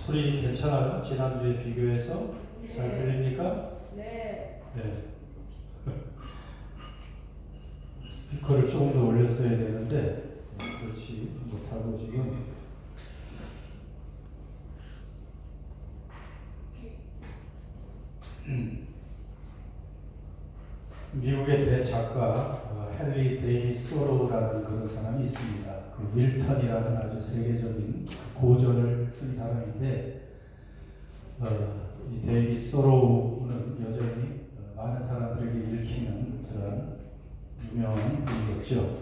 소리 괜찮아요? 지난주에 비교해서 잘 들립니까? 네. 네. 스피커를 조금 더 올렸어야 되는데 그렇지 못하고 지금 미국의 대작가 헨리 데이비 소로우라는 그런 사람이 있습니다. 그 윌턴이라는 아주 세계적인 고전을 쓴 사람인데 이 데이비 소로우는 여전히 많은 사람들에게 읽히는 그런 유명한 분이었죠.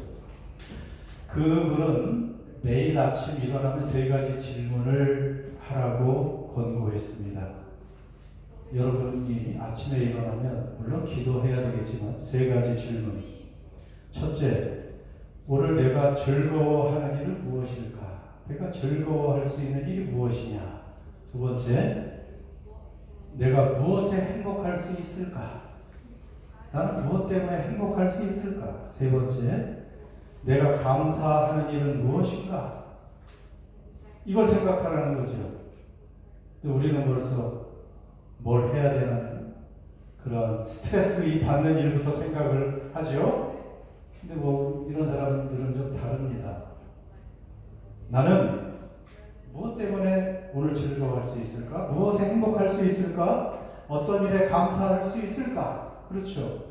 그분은 매일 아침 일어나면 세 가지 질문을 하라고 권고했습니다. 여러분이 아침에 일어나면 물론 기도해야 되겠지만 세 가지 질문. 첫째, 오늘 내가 즐거워하는 일은 무엇일까? 내가 즐거워할 수 있는 일이 무엇이냐? 두 번째, 내가 무엇에 행복할 수 있을까? 나는 무엇 때문에 행복할 수 있을까? 세 번째, 내가 감사하는 일은 무엇인가? 이걸 생각하라는 거죠. 우리는 벌써 뭘 해야 되는 그런 스트레스 받는 일부터 생각을 하죠. 근데 뭐 이런 사람들은 좀 다릅니다. 나는 무엇 때문에 오늘 즐거워할 수 있을까? 무엇에 행복할 수 있을까? 어떤 일에 감사할 수 있을까? 그렇죠.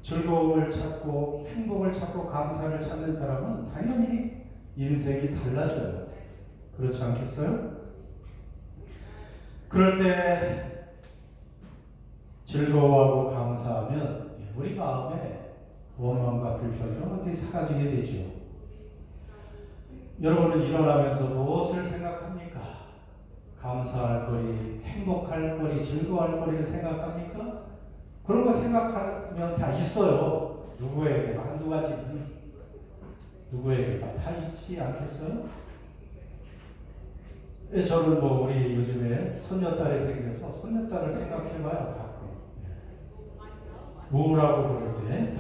즐거움을 찾고 행복을 찾고 감사를 찾는 사람은 당연히 인생이 달라져요. 그렇지 않겠어요? 그럴 때 즐거워하고 감사하면 우리 마음에 원망과 불평 이런 것들이 사라지게 되죠. 여러분은 일어나면서 무엇을 생각합니까? 감사할 거리, 행복할 거리, 즐거워할 거리를 생각합니까? 그런 거 생각하면 다 있어요. 누구에게나 한두 가지는 누구에게나 다 있지 않겠어요? 저는 뭐 우리 요즘에 손녀딸이 생겨서 손녀딸을 생각해봐요. 가끔 우울하고 그럴 때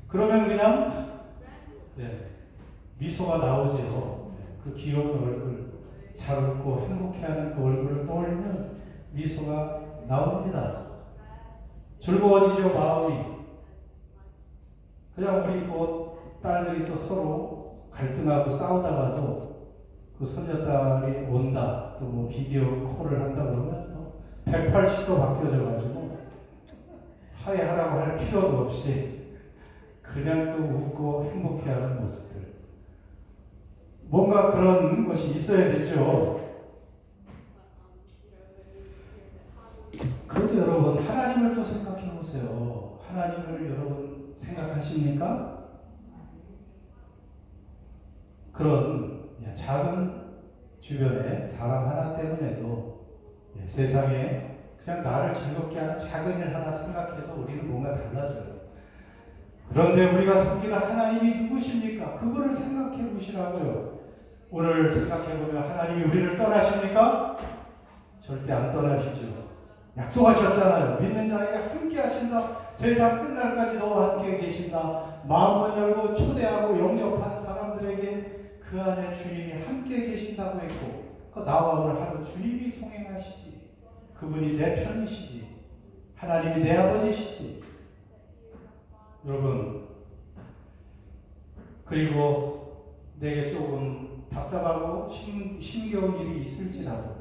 그러면 그냥 미소가 나오죠. 그 귀여운 얼굴, 잘 웃고 행복해하는 그 얼굴을 떠올리면 미소가 나옵니다. 즐거워지죠, 마음이. 그냥 우리 또 딸들이 또 서로 갈등하고 싸우다가도 그 손녀딸이 온다, 또 뭐 비디오 콜을 한다 그러면 또 180도 바뀌어져가지고 화해하라고 할 필요도 없이 그냥 또 웃고 행복해하는 모습들. 뭔가 그런 것이 있어야 되죠. 그런데 여러분, 하나님을 또 생각해 보세요. 하나님을 여러분 생각하십니까? 그런 작은 주변에 사람 하나 때문에도 세상에 그냥 나를 즐겁게 하는 작은 일 하나 생각해도 우리는 뭔가 달라져요. 그런데 우리가 섬기는 하나님이 누구십니까? 그거를 생각해 보시라고요. 오늘 생각해 보면 하나님이 우리를 떠나십니까? 절대 안 떠나시죠. 약속하셨잖아요. 믿는 자에게 함께 하신다. 세상 끝날까지 너와 함께 계신다. 마음을 열고 초대하고 영접한 사람들에게 그 안에 주님이 함께 계신다고 했고, 나와 오늘 하루 주님이 동행하시지. 그분이 내 편이시지. 하나님이 내 아버지시지. 여러분, 그리고 내게 조금 답답하고 힘겨운 일이 있을지라도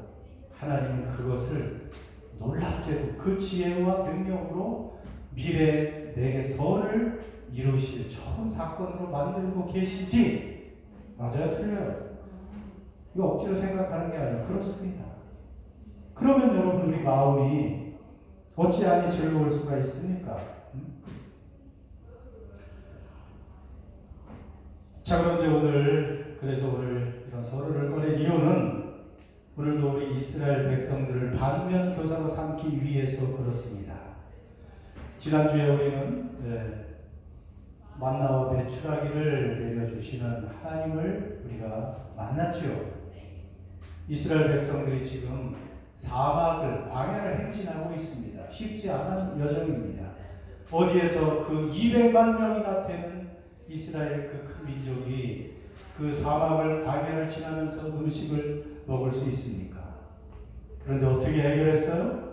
하나님은 그것을 놀랍게도 그 지혜와 능력으로 미래에 내게 선을 이루실 좋은 사건으로 만들고 계시지. 맞아요? 틀려요? 이거 억지로 생각하는 게 아니라 그렇습니다. 그러면 여러분 우리 마음이 어찌하니 즐거울 수가 있습니까? 자, 그런데 그래서 오늘 이런 서로를 꺼낸 이유는 오늘도 우리 이스라엘 백성들을 반면교사로 삼기 위해서 그렇습니다. 지난주에 우리는 만나와 메추라기를 내려주시는 하나님을 우리가 만났죠. 이스라엘 백성들이 지금 사막을, 광야를 행진하고 있습니다. 쉽지 않은 여정입니다. 어디에서 그 200만 명이나 되는 이스라엘 그 큰 민족이 그 사막을, 광야를 지나면서 음식을 먹을 수 있습니까? 그런데 어떻게 해결했어요?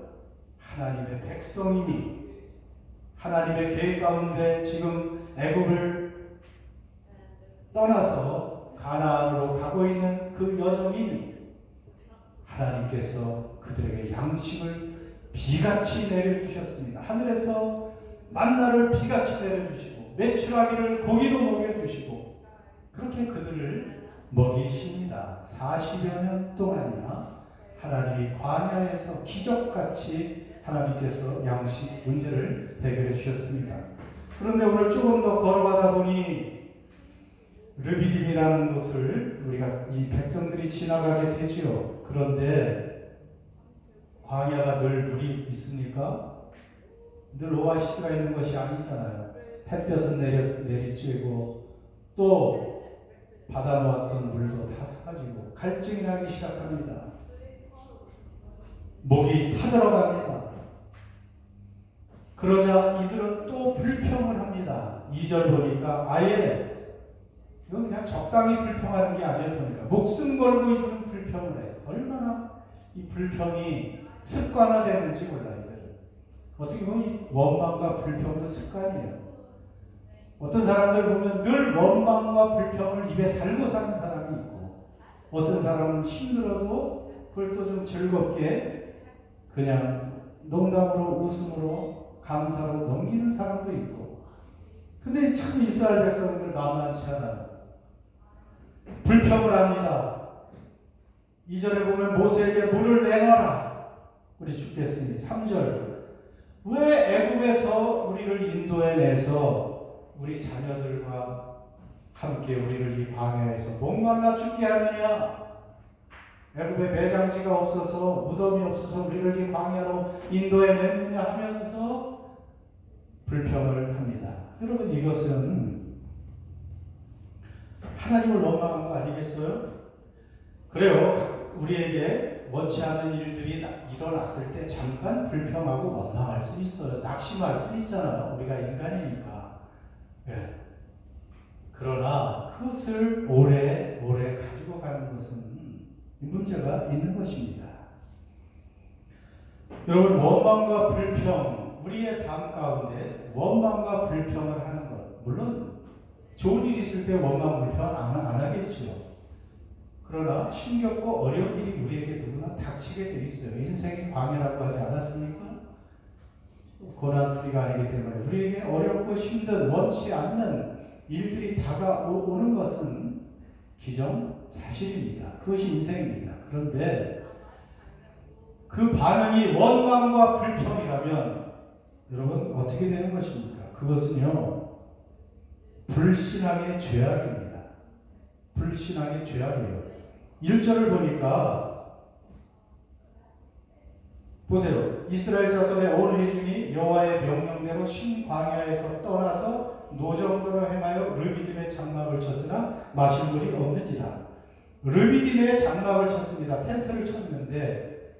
하나님의 백성이니 하나님의 계획 가운데 지금 애굽을 떠나서 가나안으로 가고 있는 그 여정이니 하나님께서 그들에게 양식을 비같이 내려주셨습니다. 하늘에서 만나를 비같이 내려주시고 메추라기를 고기도 먹여주시고 그렇게 그들을 먹이십니다. 40여 년 동안이나 하나님이 광야에서 기적같이 하나님께서 양식 문제를 해결해 주셨습니다. 그런데 오늘 조금 더 걸어가다 보니 르비딤이라는 곳을 우리가 이 백성들이 지나가게 되지요. 그런데 광야가 늘 물이 있습니까? 늘 오아시스가 있는 것이 아니잖아요. 햇볕은 내리쬐고 또 받아놓았던 물도 다 사라지고 갈증이 나기 시작합니다. 목이 타들어갑니다. 그러자 이들은 또 불평을 합니다. 2절 보니까 아예 이건 그냥 적당히 불평하는 게 아니에요. 보니까 목숨 걸고 이들은 불평을 해요. 얼마나 이 불평이 습관화되는지 몰라요. 이들은. 어떻게 보면 이 원망과 불평도 습관이에요. 어떤 사람들 보면 늘 원망과 불평을 입에 달고 사는 사람이 있고 어떤 사람은 힘들어도 그걸 또 좀 즐겁게 그냥 농담으로 웃음으로 감사로 넘기는 사람도 있고 근데 참 이스라엘 백성들 만만치 않아요. 불평을 합니다. 2절에 보면 모세에게 물을 내놔라. 우리 주께서니 3절 왜 애굽에서 우리를 인도해내서 우리 자녀들과 함께 우리를 이 광야에서 목말라 죽게 하느냐. 애굽에 매장지가 없어서 무덤이 없어서 우리를 이 광야로 인도해냈느냐 하면서 불평을 합니다. 여러분 이것은 하나님을 원망한 거 아니겠어요? 그래요. 우리에게 원치 않은 일들이 일어났을 때 잠깐 불평하고 원망할 수 있어요. 낙심할 수 있잖아요. 우리가 인간이니까. 네. 그러나 그것을 오래 가지고 가는 것은 문제가 있는 것입니다. 여러분 원망과 불평 우리의 삶 가운데 원망과 불평을 하는 것 물론 좋은 일이 있을 때 원망 불평 안 하겠죠. 그러나 힘겹고 어려운 일이 우리에게 누구나 닥치게 돼 있어요. 인생이 광야라고 하지 않았습니까? 고난풀이가 아니기 때문에 우리에게 어렵고 힘든 원치 않는 일들이 다가오는 것은 기정사실입니다. 그것이 인생입니다. 그런데 그 반응이 원망과 불평이라면 여러분 어떻게 되는 것입니까? 그것은요 불신앙의 죄악입니다. 불신앙의 죄악이에요. 1절을 보니까 보세요. 이스라엘 자손의 온 회중이 여호와의 명령대로 신광야에서 떠나서 노정도로 행하여 르비딤의 장막을 쳤으나 마실 물이 없는지라. 르비딤의 장막을 쳤습니다. 텐트를 쳤는데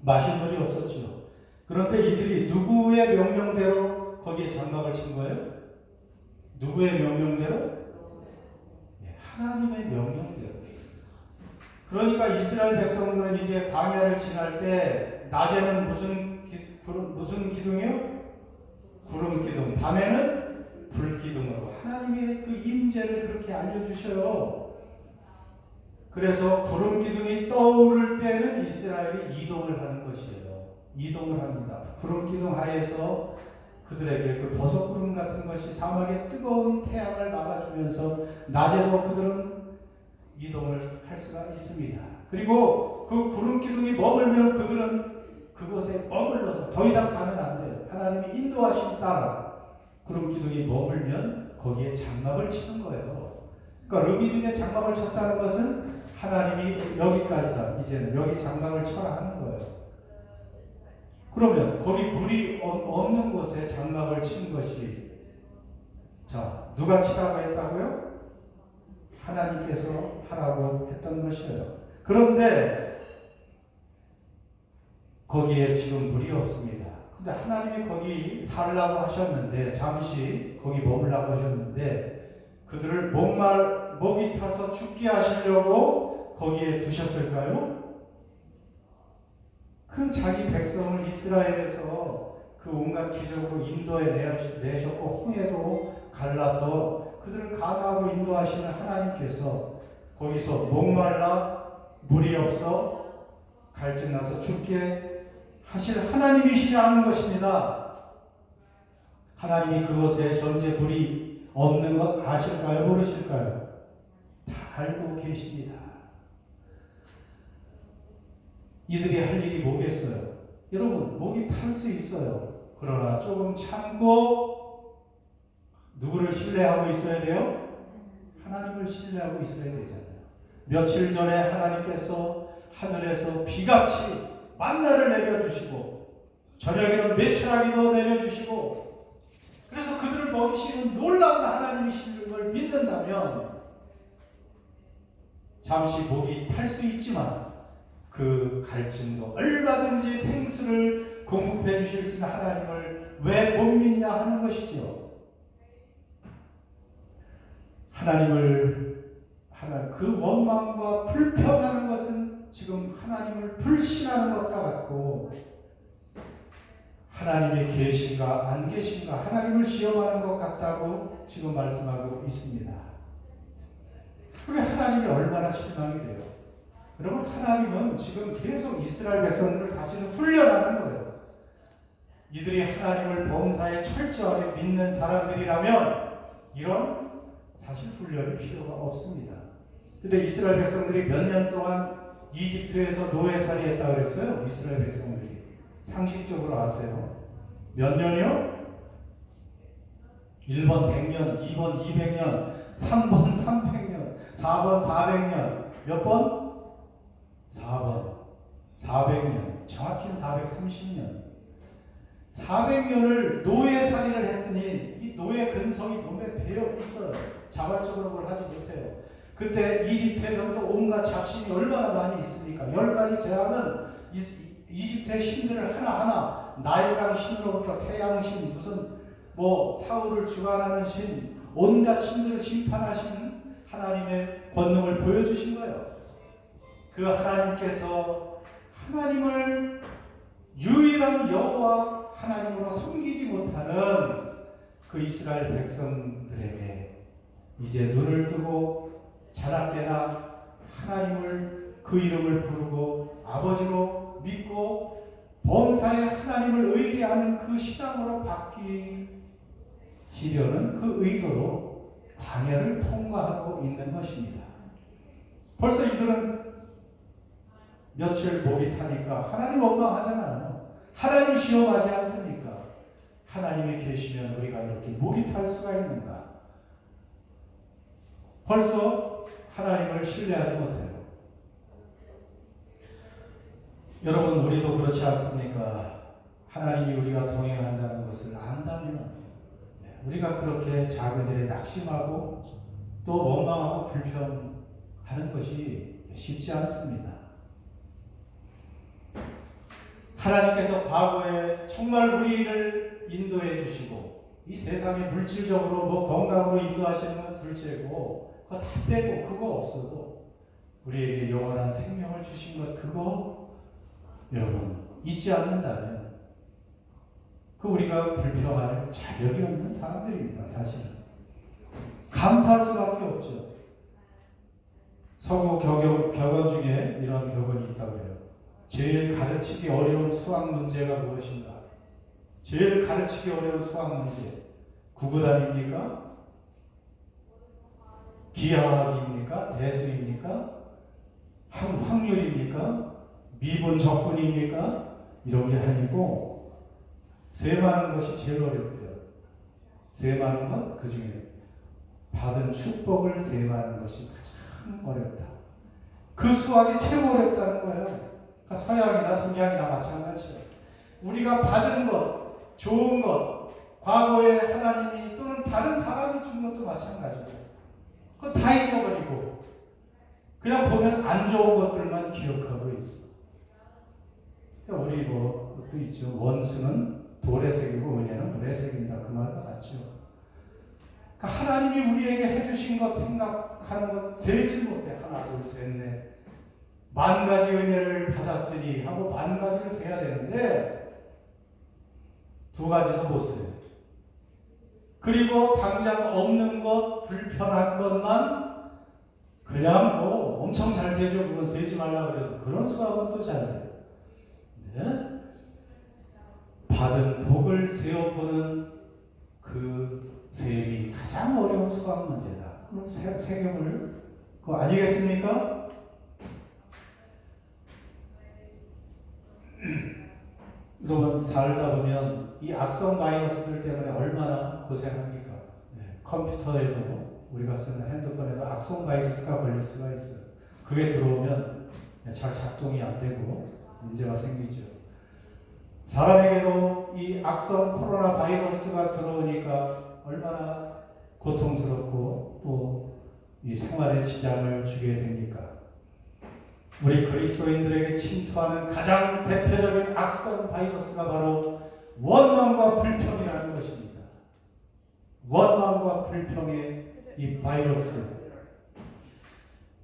마실 물이 없었죠. 그런데 이들이 누구의 명령대로 거기에 장막을 친 거예요? 누구의 명령대로? 하나님의 명령대로. 그러니까 이스라엘 백성들은 이제 광야를 지날 때 낮에는 무슨 기둥이요? 구름 기둥. 밤에는 불 기둥으로 하나님의 그 임재를 그렇게 알려주셔요. 그래서 구름 기둥이 떠오를 때는 이스라엘이 이동을 하는 것이에요. 이동을 합니다. 구름 기둥 하에서 그들에게 그 버섯구름 같은 것이 사막의 뜨거운 태양을 막아주면서 낮에도 그들은 이동을 할 수가 있습니다. 그리고 그 구름 기둥이 머물면 그들은 그곳에 머물러서 더 이상 가면 안 돼요. 하나님이 인도하심 따라 구름 기둥이 머물면 거기에 장막을 치는 거예요. 그러니까 르비딤에 장막을 쳤다는 것은 하나님이 여기까지다. 이제는 여기 장막을 쳐라 하는 거예요. 그러면 거기 물이 없는 곳에 장막을 친 것이 자 누가 치라고 했다고요? 하나님께서 하라고 했던 것이에요. 그런데 거기에 지금 물이 없습니다. 근데 하나님이 거기 살라고 하셨는데 잠시 거기 머물라고 하셨는데 그들을 목이 타서 죽게 하시려고 거기에 두셨을까요? 그 자기 백성을 이스라엘에서 그 온갖 기적으로 인도에 내셨고 홍해도 갈라서 그들을 가나안으로 인도하시는 하나님께서 거기서 목말라 물이 없어 갈증 나서 죽게 하실 하나님이시냐 하는 것입니다. 하나님이 그곳에 전제 물이 없는 것 아실까요? 모르실까요? 다 알고 계십니다. 이들이 할 일이 뭐겠어요? 여러분, 목이 탈 수 있어요. 그러나 조금 참고 누구를 신뢰하고 있어야 돼요? 하나님을 신뢰하고 있어야 되잖아요. 며칠 전에 하나님께서 하늘에서 비같이 만나를 내려주시고 저녁에는 메추라기도 내려주시고 그래서 그들을 먹이시는 놀라운 하나님이신 걸 믿는다면 잠시 목이 탈 수 있지만 그 갈증도 얼마든지 생수를 공급해 주실 수 있는 하나님을 왜 못 믿냐 하는 것이죠. 그 원망과 불평하는 것은 지금 하나님을 불신하는 것과 같고 하나님이 계신가 안 계신가 하나님을 시험하는 것 같다고 지금 말씀하고 있습니다. 그게 하나님이 얼마나 실망이 돼요. 여러분, 하나님은 지금 계속 이스라엘 백성들을 사실은 훈련하는 거예요. 이들이 하나님을 범사에 철저하게 믿는 사람들이라면 이런 사실 훈련이 필요가 없습니다. 근데 이스라엘 백성들이 몇 년 동안 이집트에서 노예살이 했다고 그랬어요. 이스라엘 백성들이. 상식적으로 아세요? 몇 년이요? 1번 100년, 2번 200년, 3번 300년, 4번 400년. 몇 번? 4번 400년. 정확히는 430년. 400년을 노예살이를 했으니 이 노예 근성이 몸에 배어 있어요. 자발적으로 뭘 하지 못해요. 그때 이집트에서부터 온갖 잡신이 얼마나 많이 있습니까? 10가지 재앙은 이집트의 신들을 하나하나 나일강 신으로부터 태양신 무슨 사울을 주관하는 신 온갖 신들을 심판하신 하나님의 권능을 보여주신 거예요. 그 하나님께서 하나님을 유일한 여호와 하나님으로 섬기지 못하는 그 이스라엘 백성들에게 이제 눈을 뜨고 자나깨나 하나님을 그 이름을 부르고 아버지로 믿고 범사의 하나님을 의뢰하는 그 신앙으로 바뀌시려는 그 의도로 광야를 통과하고 있는 것입니다. 벌써 이들은 며칠 목이 타니까 하나님 원망하잖아요. 하나님 시험하지 않습니까? 하나님이 계시면 우리가 이렇게 목이 탈 수가 있는가? 벌써 하나님을 신뢰하지 못해요. 여러분, 우리도 그렇지 않습니까? 하나님이 우리가 동행한다는 것을 안다면 우리가 그렇게 작은 일에 낙심하고 또 원망하고 불평하는 것이 쉽지 않습니다. 하나님께서 과거에 정말 우리를 인도해 주시고 이 세상에 물질적으로 건강으로 인도하시는 건 둘째고 그거 다 빼고 그거 없어도 우리에게 영원한 생명을 주신 것 그거 여러분 잊지 않는다면 그 우리가 불평할 자격이 없는 사람들입니다. 사실은 감사할 수밖에 없죠. 서구 격언 중에 이런 격언이 있다고 해요. 제일 가르치기 어려운 수학 문제가 무엇인가? 제일 가르치기 어려운 수학 문제. 구구단입니까? 기하학입니까? 대수입니까? 확률입니까? 미분 적분입니까? 이런 게 아니고 세마는 것이 제일 어렵대요. 세마는 것, 그 중에 받은 축복을 세마는 것이 가장 어렵다. 그 수학이 최고 어렵다는 거예요. 그러니까 서양이나 동양이나 마찬가지예요. 우리가 받은 것, 좋은 것, 과거에 하나님이 또는 다른 사람이 준 것도 마찬가지고 그거 다 잊어버리고 그냥 보면 안 좋은 것들만 기억하고 있어. 그러니까 우리 그것도 있죠. 원수는 돌에 새기고 은혜는 물에 새긴다. 그 말과 같죠. 그러니까 하나님이 우리에게 해주신 것 생각하는 것 세질 못해. 하나 둘 셋 넷 만 가지 은혜를 받았으니 하고 만 가지를 세야 되는데 두 가지도 못 써요. 그리고 당장 없는 것, 불편한 것만 그냥 뭐 엄청 잘 세죠. 그건 세지 말라 그래도 그런 수학은 또 잘 돼요. 네? 받은 복을 세어보는 그 셈이 가장 어려운 수학 문제다. 그럼 세경을 그거 아니겠습니까? 여러분 살다 보면 이 악성 바이러스들 때문에 얼마나 고생합니까? 네. 컴퓨터에도 우리가 쓰는 핸드폰에도 악성 바이러스가 걸릴 수가 있어요. 그게 들어오면 잘 작동이 안 되고 문제가 생기죠. 사람에게도 이 악성 코로나 바이러스가 들어오니까 얼마나 고통스럽고 또 이 생활에 지장을 주게 됩니까? 우리 그리스도인들에게 침투하는 가장 대표적인 악성 바이러스가 바로 원망과 불평이라는 것입니다. 원망과 불평의 이 바이러스.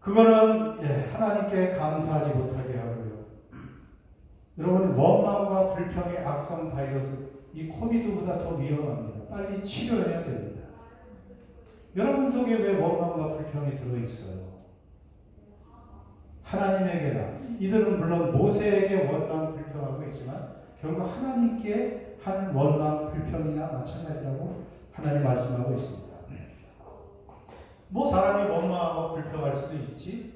그거는 하나님께 감사하지 못하게 하고요. 여러분 원망과 불평의 악성 바이러스 이 코비드보다 더 위험합니다. 빨리 치료해야 됩니다. 여러분 속에 왜 원망과 불평이 들어있어요? 하나님에게나 이들은 물론 모세에게 원망 불평하고 있지만 결국 하나님께 하는 원망 불평이나 마찬가지라고 하나님 말씀하고 있습니다. 뭐 사람이 원망하고 불평할 수도 있지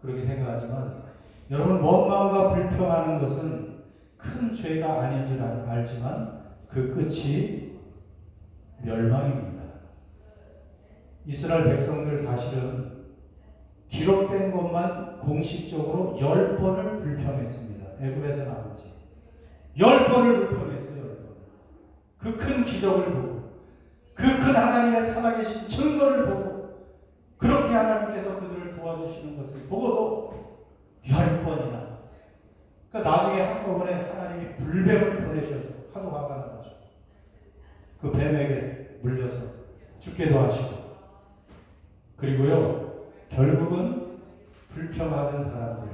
그렇게 생각하지만 여러분 원망과 불평하는 것은 큰 죄가 아닌 줄 알지만 그 끝이 멸망입니다. 이스라엘 백성들 사실은 기록된 것만 공식적으로 10번을 불평했습니다. 애굽에서 나온 지 10번을 불평했어요. 10번. 그 큰 기적을 보고 그 큰 하나님의 살아계신 증거를 보고 그렇게 하나님께서 그들을 도와주시는 것을 보고도 10번이나 그러니까 나중에 한꺼번에 하나님이 불뱀을 보내셔서 하도 화가 나가지고 그 뱀에게 물려서 죽게도 하시고 그리고요 결국은 불평하던 사람들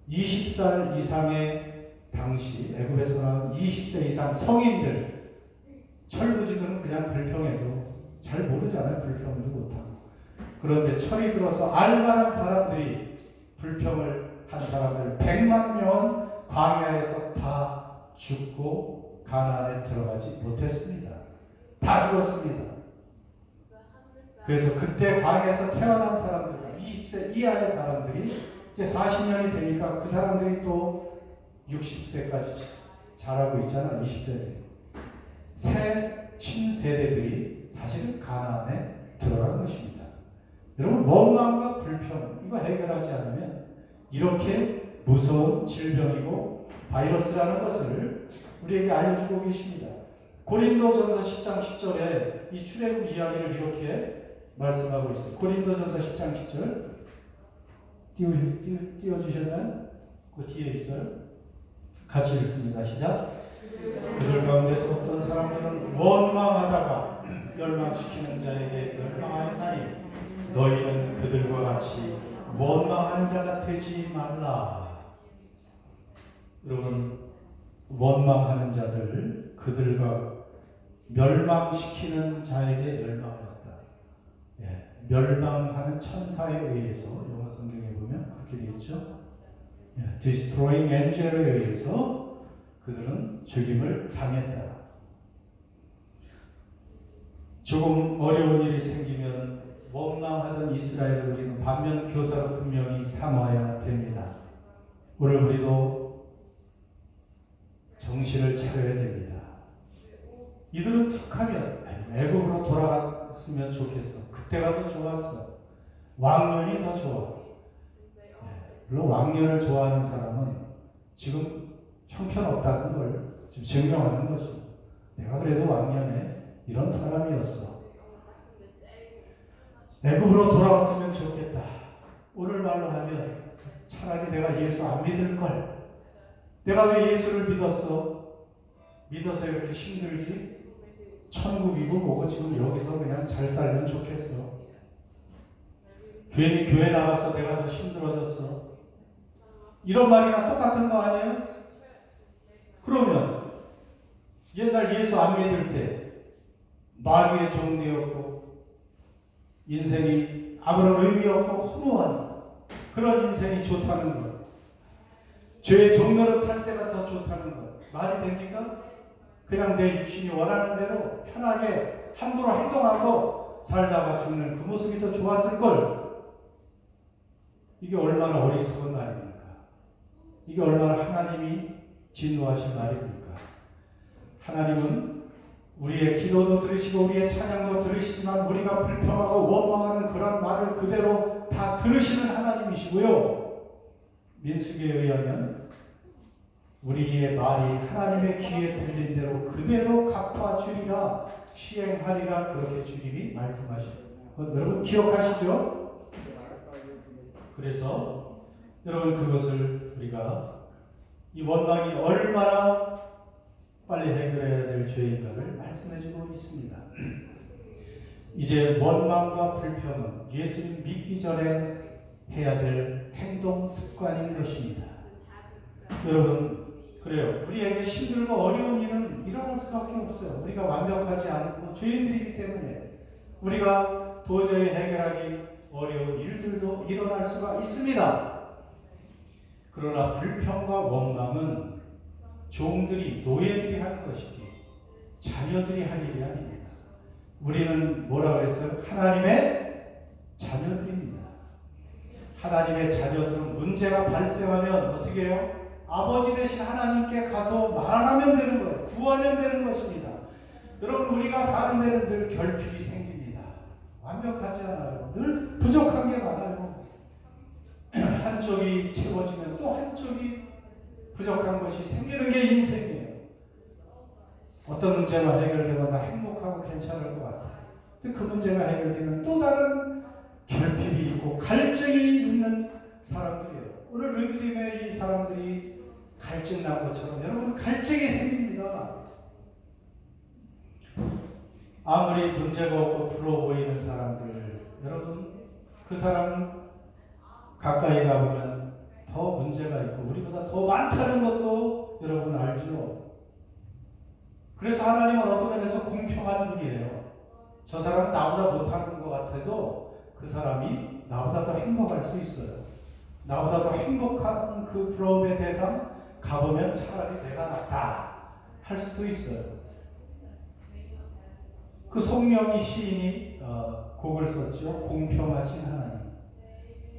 20살 이상의 당시 애굽에서 나온 20세 이상 성인들 철부지들은 그냥 불평해도 잘 모르잖아요. 불평도 못하고. 그런데 철이 들어서 알만한 사람들이 불평을 한 사람들 100만 명은 광야에서 다 죽고 가나안에 들어가지 못했습니다. 다 죽었습니다. 그래서 그때 광야에서 태어난 사람들 20세 이하의 사람들이 이제 40년이 되니까 그 사람들이 또 60세까지 자라고 있잖아. 20세들이. 새 신세대들이 사실은 가나안에 들어간 것입니다. 여러분 원망과 불평 이거 해결하지 않으면 이렇게 무서운 질병이고 바이러스라는 것을 우리에게 알려주고 계십니다. 고린도전서 10장 10절에 이 출애굽 이야기를 이렇게 말씀하고 있어요. 고린도전서 10장 10절 띄워주셨나요? 그 뒤에 있어요. 같이 읽습니다. 시작. 그들 가운데서 어떤 사람들은 원망하다가 멸망시키는 자에게 멸망하였나니 너희는 그들과 같이 원망하는 자가 되지 말라. 여러분 원망하는 자들 그들과 멸망시키는 자에게 멸망하였다. 멸망하는 천사에 의해서 영어 성경에 보면 그렇게 되어 있죠. Destroying angel에 의해서 그들은 죽임을 당했다. 조금 어려운 일이 생기면 원망하던 이스라엘을 우리는 반면 교사로 분명히 삼아야 됩니다. 오늘 우리도 정신을 차려야 됩니다. 이들은 툭하면 애굽으로 돌아갔으면 좋겠어. 그때가 더 좋았어. 왕년이 더 좋아. 물론 왕년을 좋아하는 사람은 지금 형편없다는 걸 지금 증명하는 거죠. 내가 그래도 왕년에 이런 사람이었어. 애굽으로 돌아갔으면 좋겠다. 오늘 말로 하면 차라리 내가 예수 안 믿을 걸. 내가 왜 예수를 믿었어? 믿어서 이렇게 힘들지? 천국이고 뭐고 지금 여기서 그냥 잘 살면 좋겠어. 괜히 교회 나가서 내가 더 힘들어졌어. 이런 말이나 똑같은 거 아니에요? 그러면 옛날 예수 안 믿을 때 마귀의 종 되었고 인생이 아무런 의미 없고 허무한 그런 인생이 좋다는 것, 죄의 종로를 탈 때가 더 좋다는 것 말이 됩니까? 그냥 내 육신이 원하는 대로 편하게 함부로 행동하고 살다가 죽는 그 모습이 더 좋았을 걸. 이게 얼마나 어리석은 말입니까? 이게 얼마나 하나님이 진노하신 말입니까? 하나님은 우리의 기도도 들으시고 우리의 찬양도 들으시지만 우리가 불평하고 원망하는 그런 말을 그대로 다 들으시는 하나님이시고요. 민수기에 의하면 우리의 말이 하나님의 귀에 들린 대로 그대로 갚아주리라, 시행하리라, 그렇게 주님이 말씀하시죠. 여러분 기억하시죠? 그래서 여러분 그것을 우리가 이 원망이 얼마나 빨리 해결해야 될 죄인가를 말씀해주고 있습니다. 이제 원망과 불평은 예수님 믿기 전에 해야 될 행동 습관인 것입니다. 여러분 그래요. 우리에게 힘들고 어려운 일은 일어날 수밖에 없어요. 우리가 완벽하지 않고 죄인들이기 때문에 우리가 도저히 해결하기 어려운 일들도 일어날 수가 있습니다. 그러나 불평과 원망은 종들이, 노예들이 하는 것이지 자녀들이 할 일이 아닙니다. 우리는 뭐라 그랬어요? 하나님의 자녀들입니다. 하나님의 자녀들은 문제가 발생하면 어떻게 해요? 아버지 되신 하나님께 가서 말하면 되는 거예요. 구하면 되는 것입니다. 여러분 우리가 사는 데는 늘 결핍이 생깁니다. 완벽하지 않아요. 늘 부족한 게 많아요. 한쪽이 채워지면 또 한쪽이 부족한 것이 생기는 게 인생이에요. 어떤 문제가 해결되면 나 행복하고 괜찮을 것 같아요. 근데 그 문제가 해결되면 또 다른 결핍이 있고 갈증이 있는 사람들이에요. 오늘 르비딤의 이 사람들이 갈증 난 것처럼 여러분 갈증이 생깁니다. 아무리 문제가 없고 부러워 보이는 사람들, 여러분 그 사람 가까이 가보면 더 문제가 있고 우리보다 더 많다는 것도 여러분 알죠. 그래서 하나님은 어떤 면에서 공평한 분이에요. 저 사람은 나보다 못하는 것 같아도 그 사람이 나보다 더 행복할 수 있어요. 나보다 더 행복한 그 부러움의 대상 가보면 차라리 내가 낫다 할 수도 있어요. 그 송명희 시인이 곡을 썼죠. 공평하신 하나님.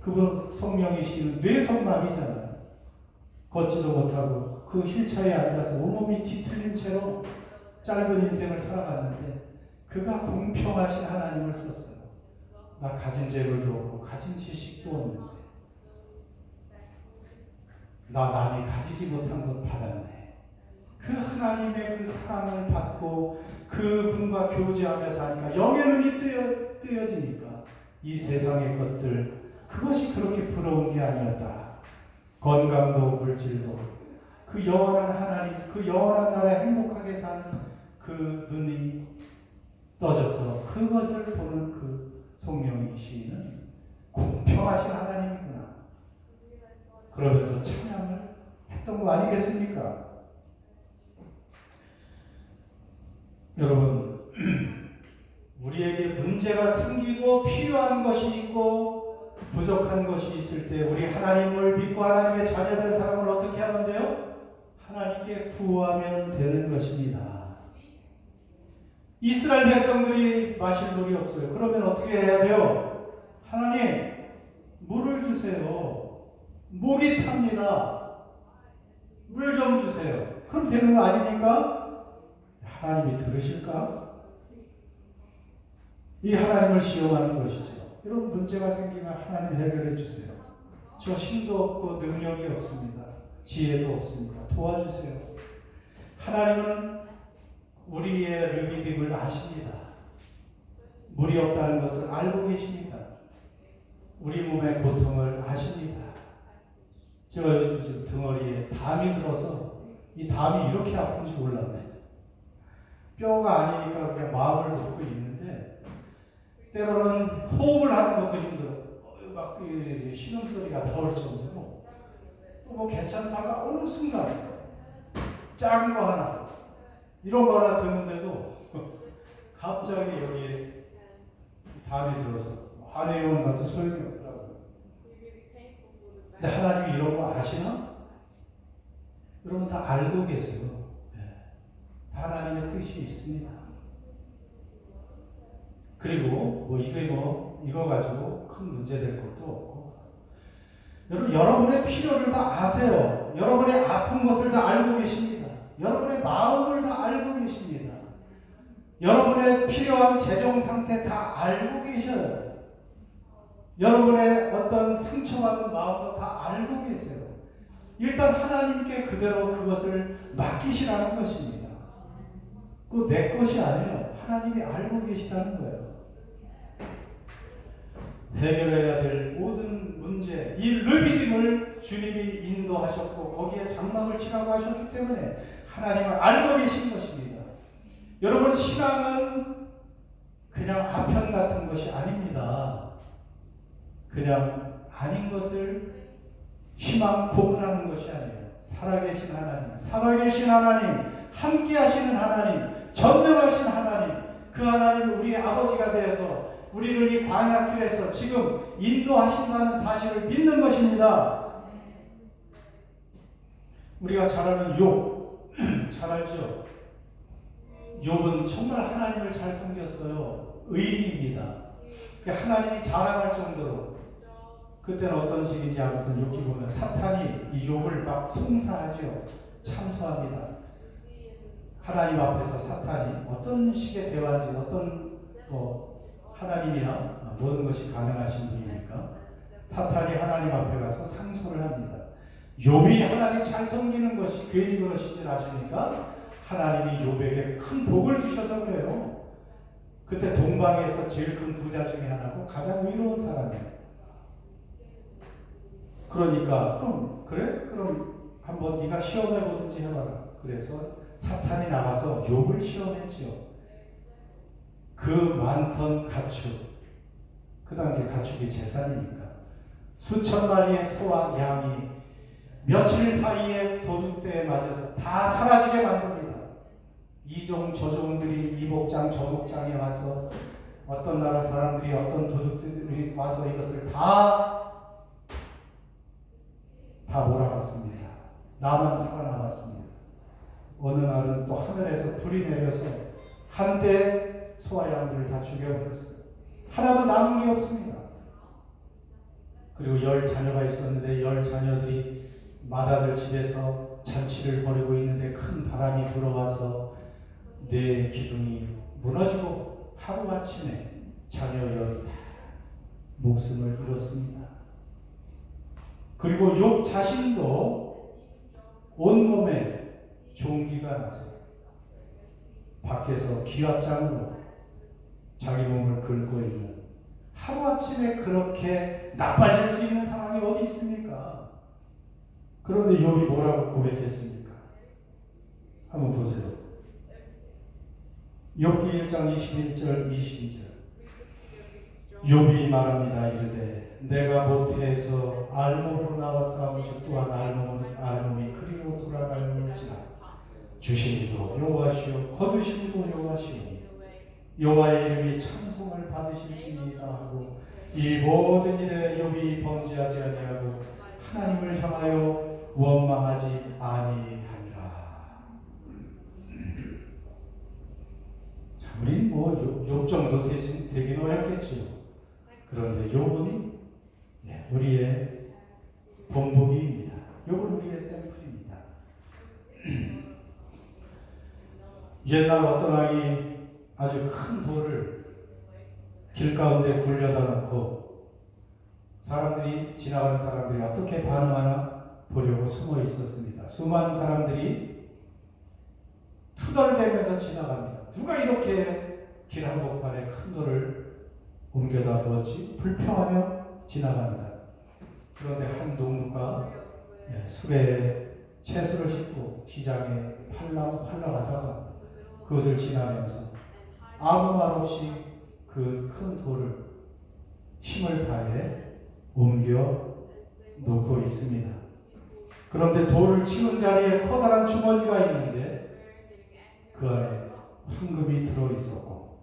그분 송명희 시인은 뇌성마비잖아요. 걷지도 못하고 그 휠체어에 앉아서 온몸이 뒤틀린 채로 짧은 인생을 살아갔는데 그가 공평하신 하나님을 썼어요. 나 가진 재물도 없고 가진 지식도 없는데 나 남이 가지지 못한 것 받았네. 그 하나님의 그 사랑을 받고 그분과 교제하며 사니까 영의 눈이 뜨여지니까 이 세상의 것들 그것이 그렇게 부러운 게 아니었다. 건강도 물질도 그 영원한 하나님, 그 영원한 나라에 행복하게 사는 그 눈이 떠져서 그것을 보는 그 송명희 시인은 공평하신 하나님이구나. 그러면서 찬양을 했던 거 아니겠습니까? 여러분, 우리에게 문제가 생기고 필요한 것이 있고 부족한 것이 있을 때 우리 하나님을 믿고 하나님의 자녀된 사람을 어떻게 하면 돼요? 하나님께 구하면 되는 것입니다. 이스라엘 백성들이 마실 물이 없어요. 그러면 어떻게 해야 돼요? 하나님, 물을 주세요. 목이 탑니다. 물 좀 주세요. 그럼 되는 거 아닙니까? 하나님이 들으실까? 이 하나님을 시험하는 것이죠. 여러분 문제가 생기면 하나님 해결해 주세요. 저 힘도 없고 능력이 없습니다. 지혜도 없습니다. 도와주세요. 하나님은 우리의 르비딤을 아십니다. 물이 없다는 것을 알고 계십니다. 우리 몸의 고통을 아십니다. 제가 요즘 등허리에 담이 들어서 이 담이 이렇게 아픈지 몰랐네. 뼈가 아니니까 그냥 마음을 놓고 있는데 때로는 호흡을 하는 것도 힘들어. 막 신음소리가 나올 정도로 또 뭐 괜찮다가 어느 순간 작은 거 하나 이런 거 하나 드는데도 갑자기 여기에 담이 들어서 한의원 가서 소용이 없더라고요. 근데 하나님이 이런 거 아시나? 여러분 다 알고 계세요. 다 하나님의 뜻이 있습니다. 그리고 이거 가지고 큰 문제 될 것도 없고, 여러분 여러분의 필요를 다 아세요. 여러분의 아픈 것을 다 알고 계십니다. 여러분의 마음을 다 알고 계십니다. 여러분의 필요한 재정 상태 다 알고 계셔요. 여러분의 어떤 상처받은 마음도 다 알고 계세요. 일단 하나님께 그대로 그것을 맡기시라는 것입니다. 그거 내 것이 아니에요. 하나님이 알고 계시다는 거예요. 해결해야 될 모든 문제, 이 르비딤을 주님이 인도하셨고 거기에 장막을 치라고 하셨기 때문에 하나님은 알고 계신 것입니다. 여러분 신앙은 그냥 아편 같은 것이 아닙니다. 그냥 아닌 것을 희망 고문하는 것이 아니에요. 살아계신 하나님, 살아계신 하나님, 함께하시는 하나님, 전능하신 하나님, 그 하나님은 우리의 아버지가 되어서 우리를 이 광야길에서 지금 인도하신다는 사실을 믿는 것입니다. 우리가 잘 아는 욥, 잘 알죠? 욥은 정말 하나님을 잘 섬겼어요. 의인입니다. 하나님이 자랑할 정도로, 그때는 어떤 식인지 아무튼 욥기 보면 사탄이 이 욥을 막 송사하죠. 참수합니다. 하나님 앞에서 사탄이 어떤 식의 대화인지, 어떤 하나님이야 모든 것이 가능하신 분이니까 사탄이 하나님 앞에 가서 상소를 합니다. 욥이 하나님 잘 섬기는 것이 괜히 그러신 줄 아십니까? 하나님이 욥에게 큰 복을 주셔서 그래요. 그때 동방에서 제일 큰 부자 중에 하나고 가장 의로운 사람이에요. 그러니까 그럼 한번 네가 시험해 보든지 해봐라. 그래서 사탄이 나가서 욥을 시험했지요. 그 많던 가축, 그 당시 가축이 재산이니까 수천 마리의 소와 양이 며칠 사이에 도둑대에 맞아서 다 사라지게 만듭니다. 이종 저종들이 이 목장 저 목장에 와서 어떤 나라 사람들이 어떤 도둑들이 와서 이것을 다 몰아갔습니다. 나만 살아남았습니다. 어느 날은 또 하늘에서 불이 내려서 한때 소와 양들을 다 죽여버렸어요. 하나도 남은 게 없습니다. 그리고 10 자녀가 있었는데 10 자녀들이 맏아들 집에서 잔치를 벌이고 있는데 큰 바람이 불어와서 내 기둥이 무너지고 하루아침에 자녀 10이 다 목숨을 잃었습니다. 그리고 욥 자신도 온몸에 종기가 나서 밖에서 기왓장으로 자기 몸을 긁고 있는, 하루아침에 그렇게 나빠질 수 있는 상황이 어디 있습니까? 그런데 욥이 뭐라고 고백했습니까? 한번 보세요. 욥기 1장 21절 22절. 욥이 말합니다. 이르되 내가 모태에서 알몸으로 나와 싸우시 또한 알몸이 그리로 돌아갈지라. 주시니도 여호와시요 거두시니도 여호와시오니 여호와의 이름이 찬송을 받으실지니이다 하고 이 모든 일에 욥이 범죄하지 아니하고 하나님을 향하여 원망하지 아니하니라. 자, 우린 욥 정도 되긴 어렵겠죠. 그런데 욥은 우리의 본보기입니다. 욥은 우리의 샘플입니다. 옛날 어떤 왕이 아주 큰 돌을 길 가운데 굴려다 놓고 지나가는 사람들이 어떻게 반응하나 보려고 숨어 있었습니다. 수많은 사람들이 투덜대면서 지나갑니다. 누가 이렇게 길 한복판에 큰 돌을 옮겨다 두었지? 불평하며 지나갑니다. 그런데 한 농부가 수레에 채소를 싣고 시장에 팔러 가다가 그것을 지나면서 아무 말 없이 그 큰 돌을 힘을 다해 옮겨 놓고 있습니다. 그런데 돌을 치운 자리에 커다란 주머니가 있는데 그 안에 황금이 들어 있었고,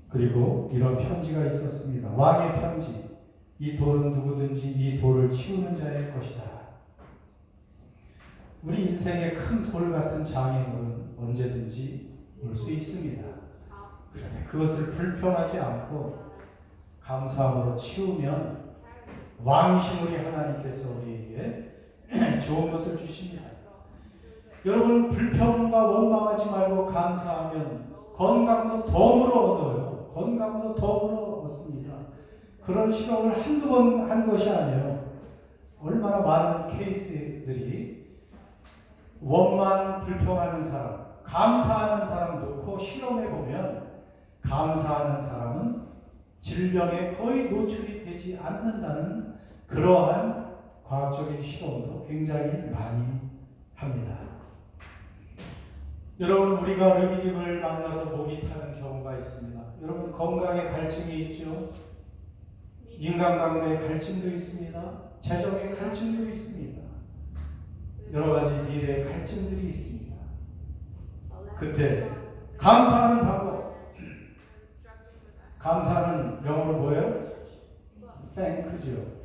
그리고 이런 편지가 있었습니다. 왕의 편지. 이 돌은 누구든지 이 돌을 치우는 자의 것이다. 우리 인생의 큰 돌 같은 장애물은 언제든지 올 수 있습니다. 그런데 그것을 불평하지 않고 감사함으로 치우면 왕이신 우리 하나님께서 우리에게 좋은 것을 주십니다. 여러분, 불평과 원망하지 말고 감사하면 건강도 덤으로 얻어요. 건강도 덤으로 얻습니다. 그런 실험을 한두 번 한 것이 아니에요. 얼마나 많은 케이스들이 원망, 불평하는 사람, 감사하는 사람 놓고 실험해 보면 감사하는 사람은 질병에 거의 노출이 되지 않는다는 그러한 과학적인 실험도 굉장히 많이 합니다. 여러분, 우리가 르비딤을 만나서 목이 타는 경우가 있습니다. 여러분, 건강에 갈증이 있죠. 인간관계에 갈증도 있습니다. 재정에 갈증도 있습니다. 여러 가지 미래의 갈증들이 있습니다. 그때 감사하는 방법. 감사는 영어로 뭐예요? thank죠.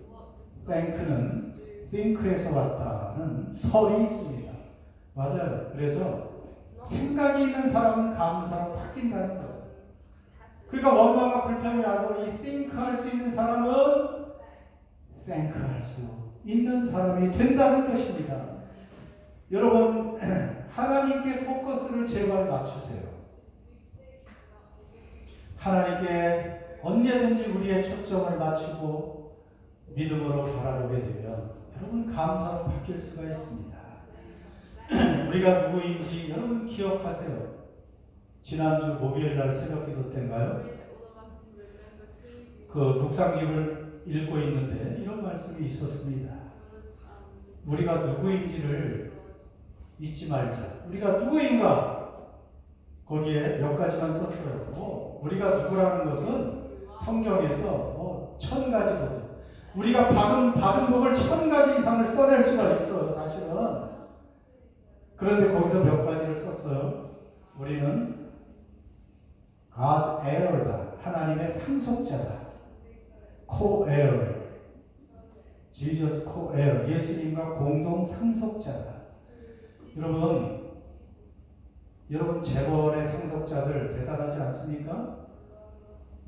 thank는 think에서 왔다는 설이 있습니다. 맞아요. 그래서 생각이 있는 사람은 감사로 바뀐다는 거예요. 그러니까 원망과 불평이 나도 이 think 할 수 있는 사람은 thank 할 수 있는 사람이 된다는 것입니다. 여러분, 하나님께 포커스를 제발 맞추세요. 하나님께 언제든지 우리의 초점을 맞추고 믿음으로 바라보게 되면 여러분 감사로 바뀔 수가 있습니다. 우리가 누구인지 여러분 기억하세요. 지난주 목요일날 새벽기도 때인가요? 그 묵상집을 읽고 있는데 이런 말씀이 있었습니다. 우리가 누구인지를 잊지 말자. 우리가 누구인가? 거기에 몇 가지만 썼어요. 우리가 누구라는 것은 성경에서 1000가지거든요. 우리가 받은 복을 1000가지 이상을 써낼 수가 있어요, 사실은. 그런데 거기서 몇 가지를 썼어요. 우리는 God's heir다. 하나님의 상속자다. co-heir. Jesus co-heir. 예수님과 공동 상속자다. 여러분 재벌의 상속자들 대단하지 않습니까?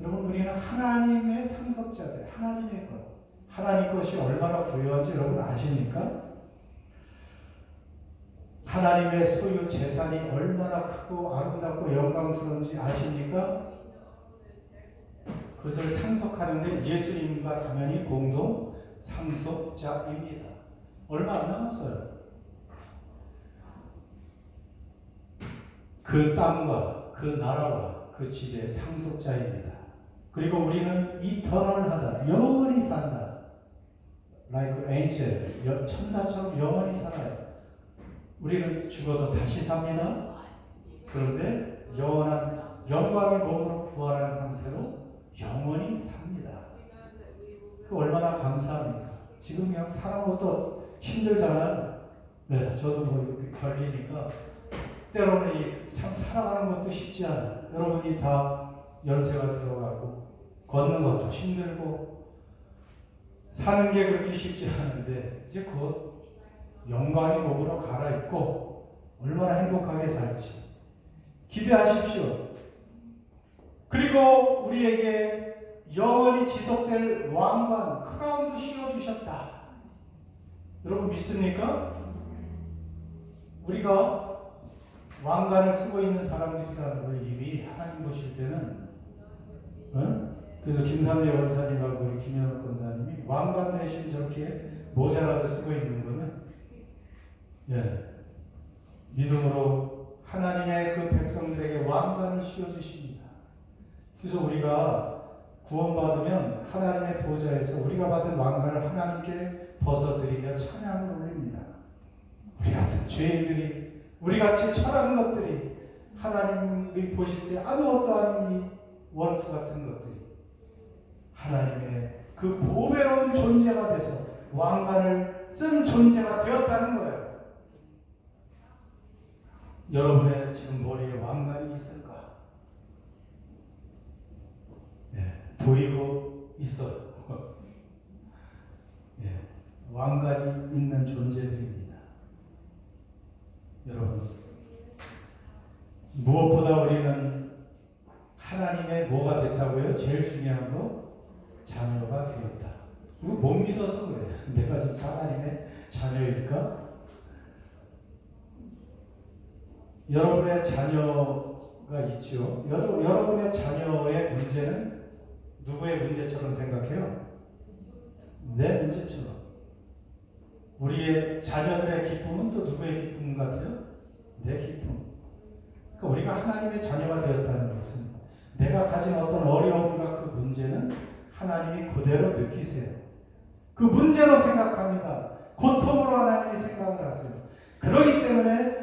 여러분, 우리는 하나님의 상속자들, 하나님의 것. 하나님 것이 얼마나 부유한지 여러분 아십니까? 하나님의 소유 재산이 얼마나 크고 아름답고 영광스러운지 아십니까? 그것을 상속하는데 예수님과 당연히 공동 상속자입니다. 얼마 안 남았어요. 그 땅과 그 나라와 그 집의 상속자입니다. 그리고 우리는 이터널하다. 영원히 산다. Like angel. 천사처럼 영원히 살아요. 우리는 죽어도 다시 삽니다. 그런데 영원한 영광의 몸으로 부활한 상태로 영원히 삽니다. 그 얼마나 감사합니까? 지금 그냥 사는 것도 힘들잖아요. 네, 저도 뭐 이렇게 결리니까 때로는 참 살아가는 것도 쉽지 않아요. 여러분이 다 연세가 들어가고 걷는 것도 힘들고 사는 게 그렇게 쉽지 않은데 이제 곧 영광의 몸으로 갈아입고 얼마나 행복하게 살지 기대하십시오. 그리고 우리에게 영원히 지속될 왕관, 크라운도 씌워주셨다. 여러분 믿습니까? 우리가 왕관을 쓰고 있는 사람들이라는 걸 이미 하나님 보실 때는 그래서 김삼래 원사님하고 우리 김현욱 권사님이 왕관 대신 저렇게 모자라도 쓰고 있는 거는 믿음으로 하나님의 그 백성들에게 왕관을 씌워주십니다. 그래서 우리가 구원받으면 하나님의 보좌에서 우리가 받은 왕관을 하나님께 벗어드리며 찬양을 올립니다. 우리 같은 죄인들이 우리같이 철한 것들이 하나님이 보실 때 아무것도 아닌 이 원수 같은 것들이 하나님의 그 보배로운 존재가 돼서 왕관을 쓴 존재가 되었다는 거예요. 여러분의 지금 머리에 왕관이 있을까? 보이고 있어요. 왕관이 있는 존재들입니다. 여러분, 무엇보다 우리는 하나님의 뭐가 됐다고요? 제일 중요한 거, 자녀가 되었다. 이거 못 믿어서 그래요. 내가 진짜 하나님의 자녀일까? 여러분의 자녀가 있죠. 여러분의 자녀의 문제는 누구의 문제처럼 생각해요? 내 문제처럼. 우리의 자녀들의 기쁨은 또 누구의 기쁨 같아요? 내 기쁨. 그러니까 우리가 하나님의 자녀가 되었다는 것은 내가 가진 어떤 어려움과 그 문제는 하나님이 그대로 느끼세요. 그 문제로 생각합니다. 고통으로 하나님이 생각을 하세요. 그렇기 때문에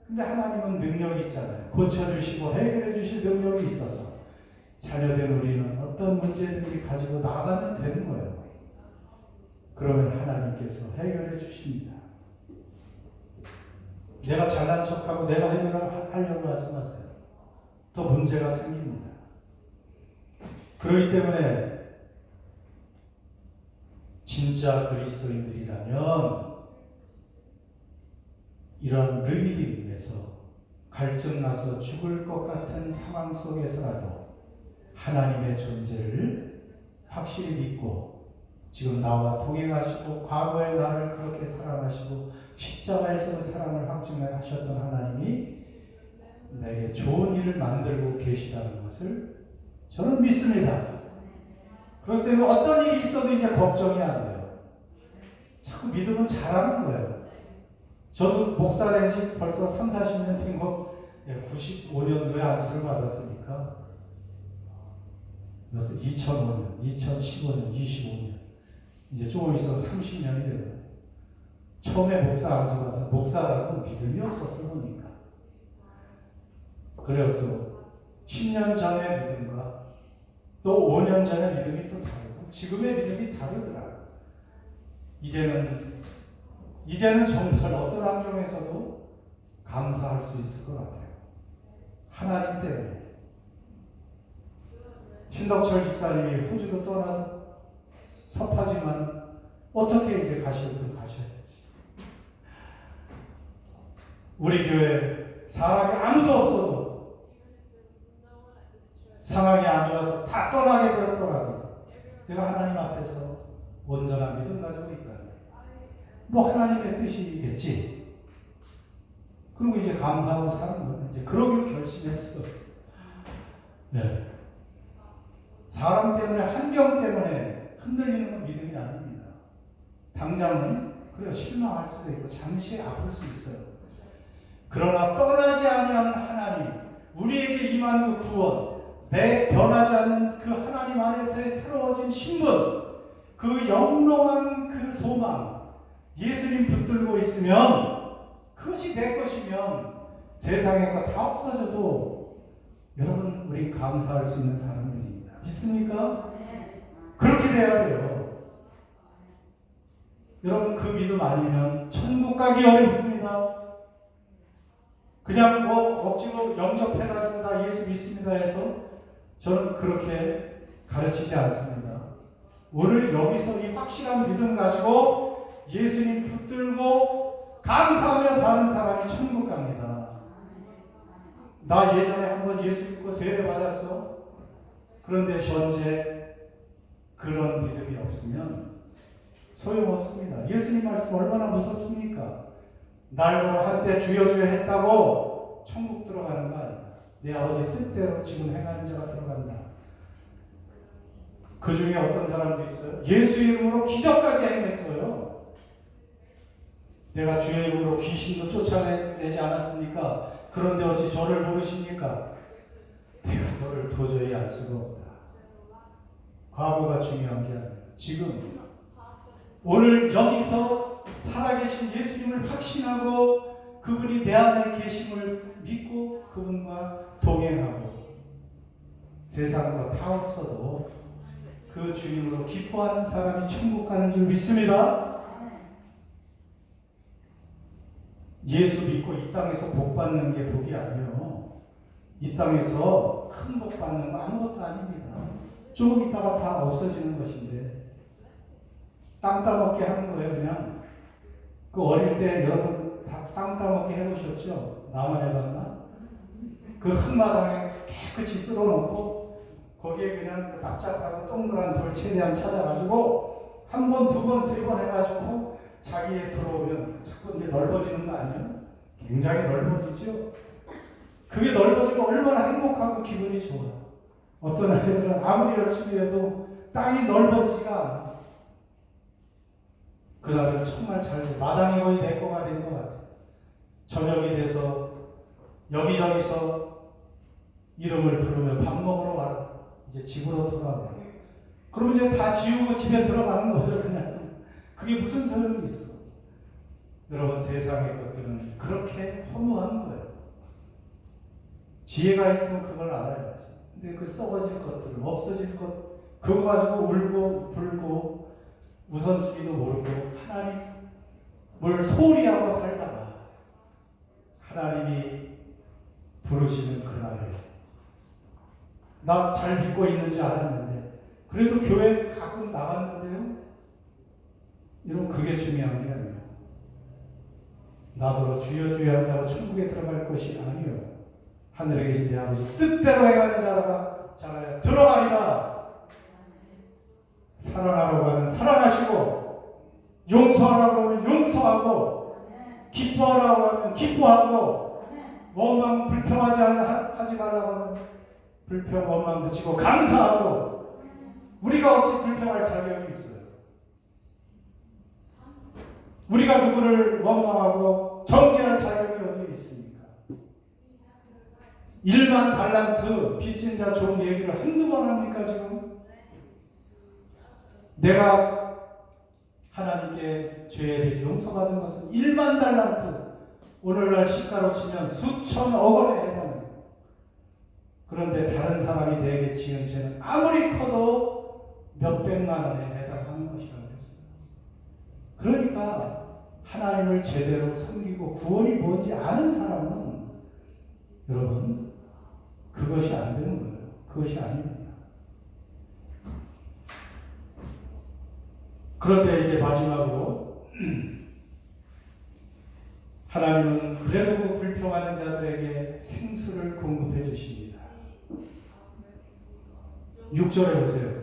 근데 하나님은 능력이 있잖아요. 고쳐주시고 해결해 주실 능력이 있어서 자녀된 우리는 어떤 문제든지 가지고 나가면 되는 거예요. 그러면 하나님께서 해결해 주십니다. 내가 잘난 척하고 내가 해결을 하려고 하지 마세요. 더 문제가 생깁니다. 그렇기 때문에 진짜 그리스도인들이라면 이런 르비딤에서 갈증나서 죽을 것 같은 상황 속에서라도 하나님의 존재를 확실히 믿고 지금 나와 동행하시고 과거의 나를 그렇게 사랑하시고 십자가에서 그 사랑을 확증하셨던 하나님이 내게 좋은 일을 만들고 계시다는 것을 저는 믿습니다. 그렇기 때문에 어떤 일이 있어도 이제 걱정이 안 돼요. 자꾸 믿으면 잘하는 거예요. 저도 목사 된 지 벌써 3, 40년 된 거 95년도에 안수를 받았으니까 2005년, 2015년, 25년 이제 조금 있어서 30년이 되고요. 처음에 목사 안수 받은 목사라도 믿음이 없었어 보니까. 그래요. 또 10년 전의 믿음과 또 5년 전의 믿음이 또 다르고 지금의 믿음이 다르더라. 이제는 정말 어떤 환경에서도 감사할 수 있을 것 같아요. 하나님 때문에. 신덕철 집사님이 호주로 떠나도 섭하지만 어떻게 이제 가실 분 가셔야지. 우리 교회 사람이 아무도 없어도 상황이 안 좋아서 다 떠나게 되었더라도 내가 하나님 앞에서 온전한 믿음 가지고 있다면 뭐 하나님의 뜻이겠지. 그리고 이제 감사하고 사는 거예요. 이제 그러기로 결심했어. 네. 사람 때문에 환경 때문에 흔들리는 건 믿음이 아닙니다. 당장은 그래요. 실망할 수도 있고 잠시 아플 수 있어요. 그러나 떠나지 아니하는 하나님, 우리에게 임한 그 구원, 내 변하지 않는 그 하나님 안에서의 새로워진 신분, 그 영롱한 그 소망, 예수님 붙들고 있으면 그것이 내 것이면 세상에 거 다 없어져도 여러분 우리 감사할 수 있는 사람들입니다. 믿습니까? 그렇게 돼야 돼요. 여러분 그 믿음 아니면 천국 가기 어렵습니다. 그냥 뭐 억지로 영접해가지고 나 예수 믿습니다 해서 저는 그렇게 가르치지 않습니다. 오늘 여기서 이 확실한 믿음 가지고 예수님 붙들고 감사하며 사는 사람이 천국 갑니다. 나 예전에 한번 예수 믿고 세례 받았어. 그런데 현재 그런 믿음이 없으면 소용없습니다. 예수님 말씀 얼마나 무섭습니까? 날더러 한때 주여 주여 했다고 천국 들어가는 거 아니다. 내 아버지 뜻대로 지금 행하는 자가 들어간다. 그 중에 어떤 사람도 있어요. 예수 이름으로 기적까지 행했어요. 내가 주의 이름으로 귀신도 쫓아내지 않았습니까? 그런데 어찌 저를 모르십니까? 내가 너를 도저히 알 수가 없다. 과거가 중요한 게 아니라 지금 오늘 여기서 살아계신 예수님을 확신하고 그분이 내 안에 계심을 믿고 그분과 동행하고 세상 거 다 없어도 그 주님으로 기뻐하는 사람이 천국 가는 줄 믿습니다. 예수 믿고 이 땅에서 복 받는 게 복이 아니에요. 이 땅에서 큰 복 받는 거 아무것도 아닙니다. 조금 있다가 다 없어지는 것인데 땅 따먹게 하는 거예요. 그냥 그 어릴 때 여러분 다 땅 따먹게 해보셨죠? 나만 해봤나? 그 흙마당에 깨끗이 쓸어놓고 거기에 그냥 납작하고 동그란 돌 최대한 찾아가지고 한 번, 두 번, 세 번 해가지고 자기에 들어오면 자꾸 이제 넓어지는 거 아니에요? 굉장히 넓어지죠? 그게 넓어지면 얼마나 행복하고 기분이 좋아요. 어떤 아이들은 아무리 열심히 해도 땅이 넓어지지가 않아. 그날은 정말 잘 돼. 마당이 거의 내 거가 된 것 같아. 저녁이 돼서 여기저기서 이름을 부르며 밥 먹으러 가라. 이제 집으로 돌아오라. 그럼 이제 다 지우고 집에 들어가는 거예요. 그냥. 그게 무슨 소용이 있어. 여러분 세상의 것들은 그렇게 허무한 거예요. 지혜가 있으면 그걸 알아야지. 근데 그 썩어질 것들, 없어질 것, 그거 가지고 울고 불고 우선순위도 모르고 하나님을 소홀히 하고 살다가 하나님이 부르시는 그날에 나 잘 믿고 있는 줄 알았는데 그래도 교회 가끔 나갔는데요. 이런 그게 중요한 게 아니에요. 나더러 주여 주여 한다고 천국에 들어갈 것이 아니에요. 하늘에 계신 내 아버지 뜻대로 해가는 자라가 자라야 들어가리라. 사랑하라고 하면 사랑하시고 용서하라고 하면 용서하고 기뻐하라고 하면 기뻐하고 원망 불평하지 하지 말라고 하면 불평 원망 그치고 감사하고 우리가 어찌 불평할 자격이 있어요? 우리가 누구를 원망하고 정죄할 자격이 어디에 있습니까? 1만 달란트 빚진 자 좋은 얘기를 한두 번 합니까 지금? 내가 하나님께 죄를 용서받은 것은 1만 달란트 오늘날 시가로 치면 수천억 원에 해당해요. 그런데 다른 사람이 내게 지은 죄는 아무리 커도 몇백만 원에 해당하는 것이라고 했어요. 그러니까 하나님을 제대로 섬기고 구원이 뭔지 아는 사람은 여러분 그것이 안 되는 거예요. 그것이 아닙니다. 그런데 이제 마지막으로 하나님은 그래도 불평하는 자들에게 생수를 공급해 주십니다. 6절에 보세요.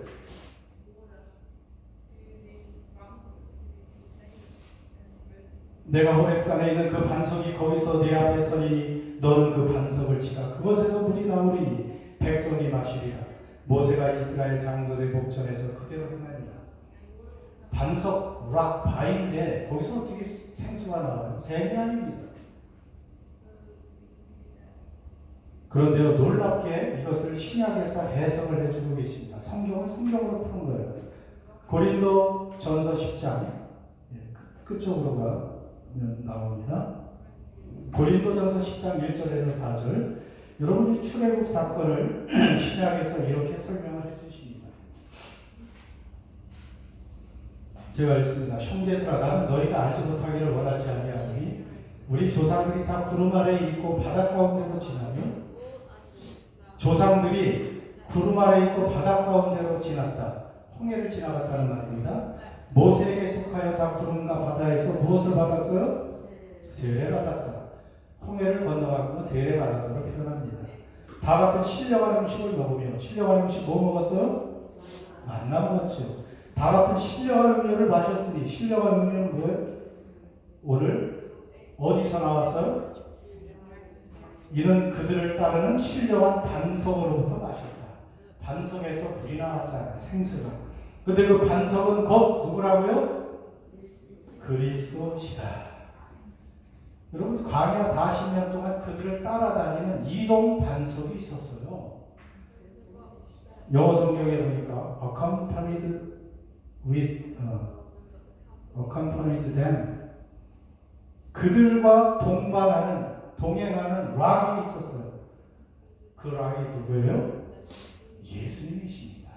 내가 호렙산에 있는 그 반석이 거기서 내 앞에 서리니 너는 그 반석을 치라. 그곳에서 물이 나오리니 백성이 마시리라. 모세가 이스라엘 장로들의 목전에서 그대로 행하니라. 반석 락 바위인데 거기서 어떻게 생수가 나와요? 샘이 아닙니다. 그런데요 놀랍게 이것을 신약에서 해석을 해주고 계십니다. 성경은 성경으로 푸는 거예요. 고린도 전서 10장 그쪽으로가 나옵니다. 고린도전서 10장 1절에서 4절 여러분이 출애굽 사건을 신약에서 이렇게 설명을 해주십니다. 제가 읽습니다. 형제들아 나는 너희가 알지 못하기를 원하지 아니하노니 우리 조상들이 다 구름 아래에 있고 바닷 가운데로 지나며 조상들이 구름 아래에 있고 바닷 가운데로 지났다. 홍해를 지나갔다는 말입니다. 모세에게 속하여 다 구름과 바다에서 무엇을 받았어요? 세례 받았다. 홍해를 건너가고 세례 받았다고 표현합니다. 다 같은 신령한 음식을 먹으며 신령한 음식 뭐 먹었어요? 만나 먹었죠. 다 같은 신령한 음료를 마셨으니 신령한 음료는 뭐예요? 오늘 어디서 나왔어요? 이는 그들을 따르는 신령한 반석으로부터 마셨다. 반석에서 물이 나왔잖아요. 생수가. 근데 그 반석은 곧 누구라고요? 그리스도시라. 여러분 광야 40년 동안 그들을 따라다니는 이동 반석이 있었어요. 영어 성경에 보니까 accompanied them 그들과 동행하는 락이 있었어요. 그 락이 누구예요? 예수님이십니다.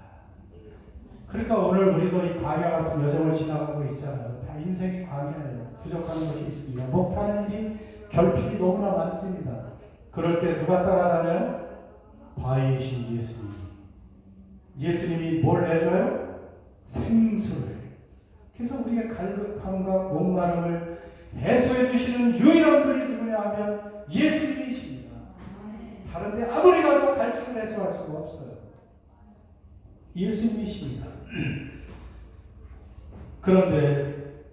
그러니까 오늘 우리도 이 광야 같은 여정을 지나가고 있잖아요. 다 인생이 광야예요. 부족한 것이 있습니다. 목타는 일이 결핍이 너무나 많습니다. 그럴 때 누가 따라다녀요? 바위이신 예수님이. 예수님이 뭘 내줘요? 생수를. 그래서 우리의 갈급함과 목마름을 해소해 주시는 유일한 분이 누구냐 하면 예수님이십니다. 다른데 아무리 가도 갈증을 해소할 수가 없어요. 예수님이십니다. 그런데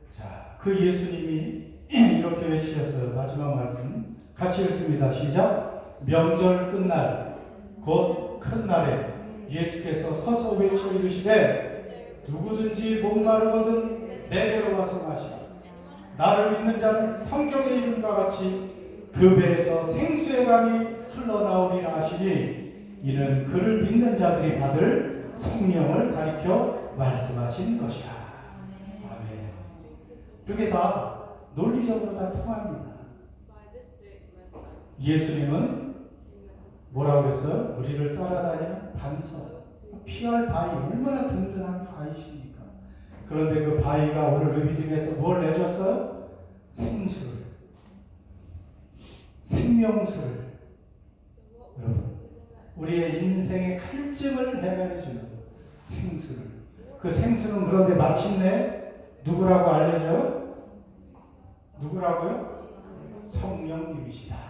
그 예수님이 이렇게 외치셨어요. 마지막 말씀 같이 읽습니다. 시작. 명절 끝날 곧 큰 날에 예수께서 서서 외쳐 이르시되 누구든지 목마르거든 내게로 와서 마시라. 나를 믿는 자는 성경의 이름과 같이 그 배에서 생수의 강이 흘러나오리라 하시니 이는 그를 믿는 자들이 받을 성령을 가리켜 말씀하신 것이라. 아멘. 이렇게 다 논리적으로 다 통합니다. 예수님은 뭐라고 그랬어요? 우리를 따라다니는 반석, 피할 바위, 얼마나 든든한 바위십니까? 그런데 그 바위가 오늘 르비딤에서 뭘 내줬어요? 생수를, 생명수를. 여러분, 우리의 인생의 갈증을 해결해주는 생수를. 그 생수는 그런데 마침내 누구라고 알려줘요? 누구라고요? 성령님이시다.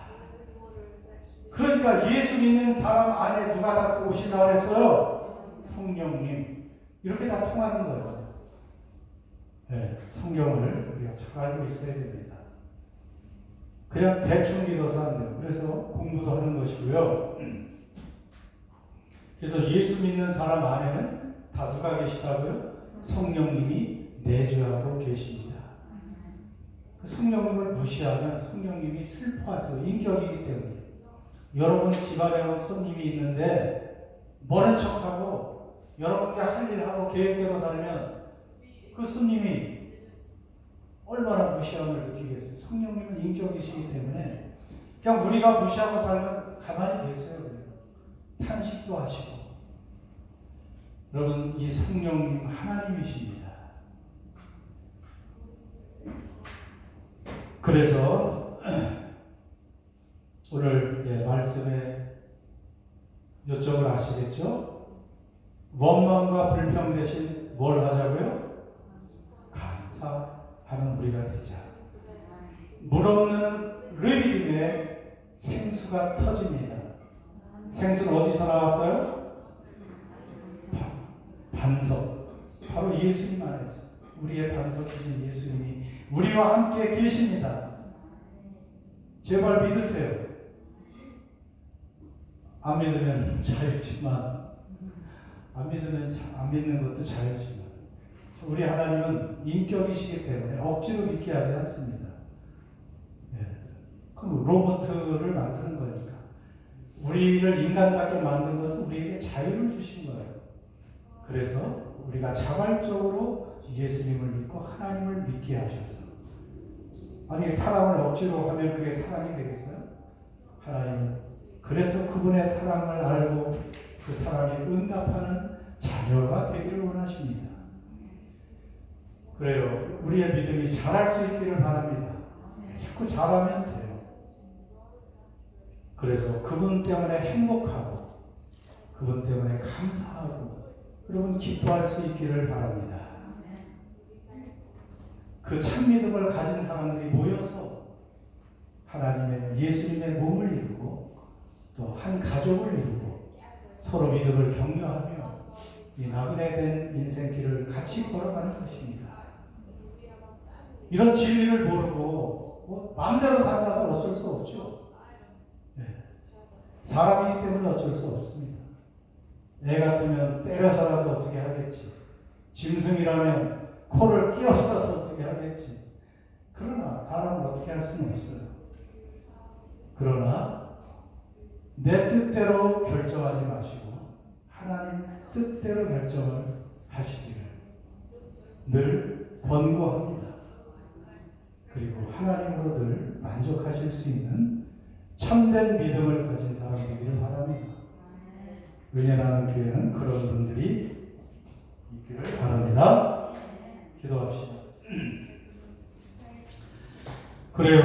그러니까 예수 믿는 사람 안에 누가 다 오시다 그랬어요? 성령님. 이렇게 다 통하는 거예요. 네, 성경을 우리가 잘 알고 있어야 됩니다. 그냥 대충 믿어서 안 돼요. 그래서 공부도 하는 것이고요. 그래서 예수 믿는 사람 안에는 다 누가 계시다고요? 성령님이 내주하고 계십니다. 그 성령님을 무시하면 성령님이 슬퍼하세요. 인격이기 때문에. 여러분 집안에 손님이 있는데 모른 척하고 여러분께 할 일 하고 계획대로 살면 그 손님이 얼마나 무시함을 느끼겠어요. 성령님은 인격이시기 때문에 그냥 우리가 무시하고 살면 가만히 계세요. 그냥. 탄식도 하시고. 여러분 이 성령님 하나님이십니다. 그래서 오늘 말씀에 요점을 아시겠죠? 원망과 불평 대신 뭘 하자고요? 감사하는 우리가 되자. 물 없는 르비딤에 생수가 터집니다. 생수는 어디서 나왔어요? 반석. 바로 예수님 안에서. 우리의 반석이신 예수님이 우리와 함께 계십니다. 제발 믿으세요. 안 믿으면 자유지만 안 믿는 것도 자유지만 우리 하나님은 인격이시기 때문에 억지로 믿게 하지 않습니다. 그럼 로봇을 만드는 거니까 우리를 인간답게 만든 것은 우리에게 자유를 주신 거예요. 그래서 우리가 자발적으로 예수님을 믿고 하나님을 믿게 하셔서 아니 사람을 억지로 하면 그게 사랑이 되겠어요? 하나님은 그래서 그분의 사랑을 알고 그 사랑에 응답하는 자녀가 되기를 원하십니다. 그래요. 우리의 믿음이 자랄 수 있기를 바랍니다. 자꾸 자라면 돼요. 그래서 그분 때문에 행복하고 그분 때문에 감사하고 여러분 기뻐할 수 있기를 바랍니다. 그 참 믿음을 가진 사람들이 모여서 하나님의 예수님의 몸을 이루고 또 한 가족을 이루고 서로 믿음을 격려하며 이 나그네된 인생길을 같이 걸어가는 것입니다. 이런 진리를 모르고 마음대로 산다면 어쩔 수 없죠. 사람이기 때문에 어쩔 수 없습니다. 애 같으면 때려서라도 어떻게 하겠지. 짐승이라면 코를 끼워서라도 어떻게 하겠지. 그러나 사람을 어떻게 할 수는 없어요. 그러나 내 뜻대로 결정하지 마시고 하나님 뜻대로 결정을 하시기를 늘 권고합니다. 그리고 하나님으로 늘 만족하실 수 있는 참된 믿음을 가진 사람 되기를 바랍니다. 은혜나는 교회는 그런 분들이 있기를 바랍니다. 기도합시다. 그래요.